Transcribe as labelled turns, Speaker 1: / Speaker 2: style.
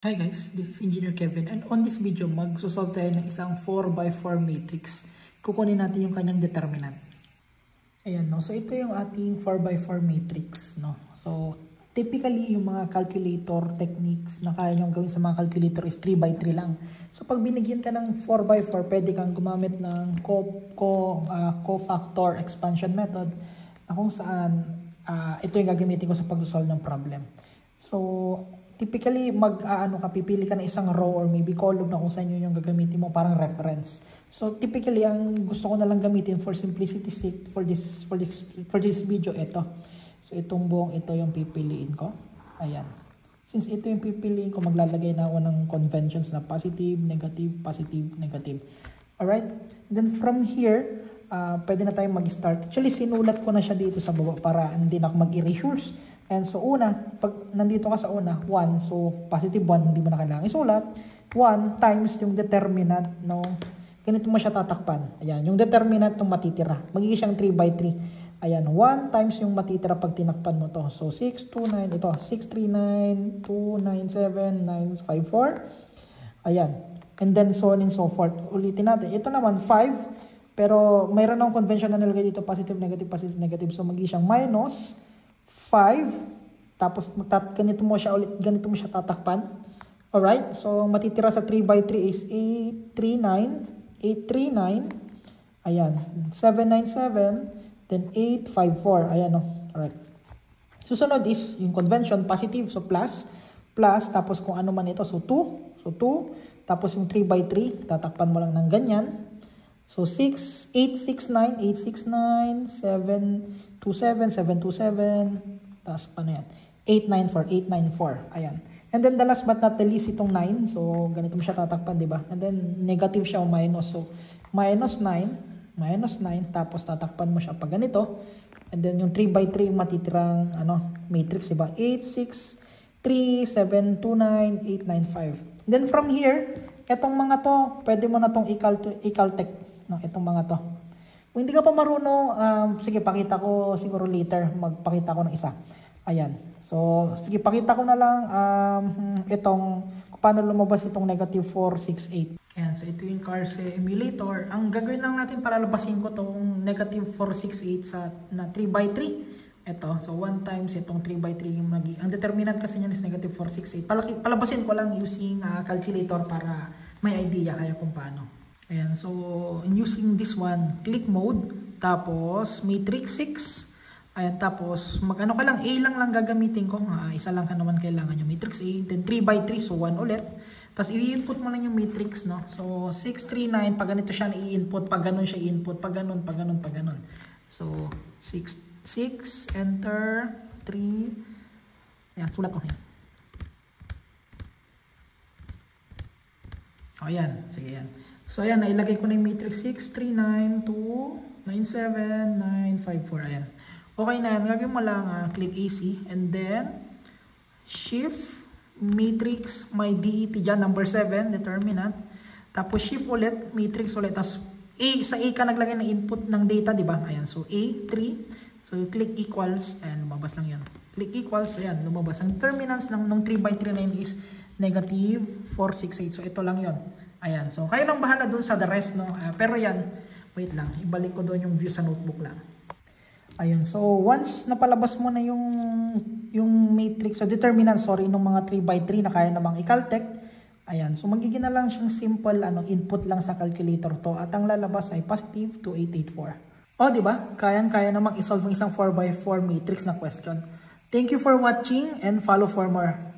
Speaker 1: Hi guys, this is Engineer Kevin, and on this video magsosolve tayo ng isang 4x4 matrix. Kukunin natin yung kanyang determinant. Ayan, no? So ito yung ating 4x4 matrix, no? So typically yung mga calculator techniques na kaya nyo gawin sa mga calculator is 3x3 lang. So pag binigyan ka ng 4x4, pwede kang gumamit ng cofactor expansion method na kung saan ito yung gagamitin ko sa pag-solve ng problem. So typically, pipili ka na isang row or maybe column na kung saan yun yung gagamitin mo parang reference. So, typically, ang gusto ko na lang gamitin for simplicity sake for this video, ito. So, itong buong ito yung pipiliin ko. Ayan. Since ito yung pipiliin ko, maglalagay na ako ng conventions na positive, negative, positive, negative. Alright? Then, from here, pwede na tayong mag-start. Actually, sinulat ko na siya dito sa baba para hindi na ako mag-erasure. And so una, pag nandito ka sa una, 1, so positive 1, hindi mo na kailangan isulat. 1 times yung determinant, no? Ganito mo siya tatakpan. Ayan, yung determinant ng matitira. Magiging siyang 3x3. Ayan, 1 times yung matitira pag tinakpan mo to. So 6, 2, 9, ito, 6, 3, 9, 2, 9, 7, 9, 5, 4. Ayan, and then so on and so forth. Ulitin natin. Ito naman, 5, pero mayroon akong convention na nilagay dito, positive, negative. So magiging siyang minus 5, tapos ganito mo siya ulit, ganito mo siya tatakpan. Alright, so matitira sa 3x3 is 839, ayan, 797, then 854, ayan o. Alright, susunod is yung convention, positive, so plus, tapos kung ano man ito, so 2, tapos yung 3x3, tatakpan mo lang ng ganyan. So 6, 869, 727, tapos pa na yan, 894. Ayan. And then the last but not the least, itong 9. So, ganito mo siya tatakpan, di ba? And then, negative siya o minus. So, minus 9, tapos tatakpan mo siya pag ganito. And then, yung 3x3 matitirang matrix, di ba? 8, 6, 3, 7, 2, 9, 8, 9, 5. Then, from here, etong mga to, pwede mo na tong i-caltech. No, itong mga to. Kung hindi ka pa marunong, sige, pakita ko siguro later, magpakita ko ng isa. Ayan. So, sige, pakita ko na lang itong, kung paano lumabas itong negative 468. Ayan, so ito yung car emulator. Ang gagawin lang natin para labasin ko itong negative 468 na 3x3. Ito, so 1 times itong 3x3 yung ang determinant kasi niyan is negative 468. Palabasin ko lang using calculator para may idea kayo kung paano. Ayan, so in using this one, click mode, tapos matrix 6, ayan, tapos magano ka lang, A lang gagamitin ko, isa lang ka naman kailangan yung matrix A, then 3x3, so 1 ulit, tapos i-input mo lang yung matrix, no, so 639, pag ganito siya i-input, pag ganun siya i-input, pag ganun, so 6, enter, 3, ayan, sulat ko, ayan. O, ayan, sige, yan. So, ayan, nailagay ko na yung matrix 6, 3, 9, 2, 9, 7, 9, 5, 4. Ayan. Okay na yan. Gagawin mo lang, click AC. And then, shift, matrix, may DET dyan, number 7, determinant. Tapos, shift ulit, matrix ulit. Tapos, sa A ka naglagay ng input ng data, di ba? Ayan. So, A, 3. So, click equals. Ayan, lumabas lang yan. Click equals. Ayan, lumabas. Ang determinants ng 3x3 na yun is negative 468. So, ito lang yon. Ayan, so kayo lang bahala dun sa the rest, no? Pero yan, wait lang, ibalik ko doon yung view sa notebook lang. Ayun, so once napalabas mo na yung matrix, so determinant, ng mga 3x3 na kaya namang i-caltech, ayan, so magiging na lang siyang simple input lang sa calculator to, at ang lalabas ay positive 2884. O, di ba? Kayang-kaya namang isolve ng isang 4x4 matrix na question. Thank you for watching and follow for more.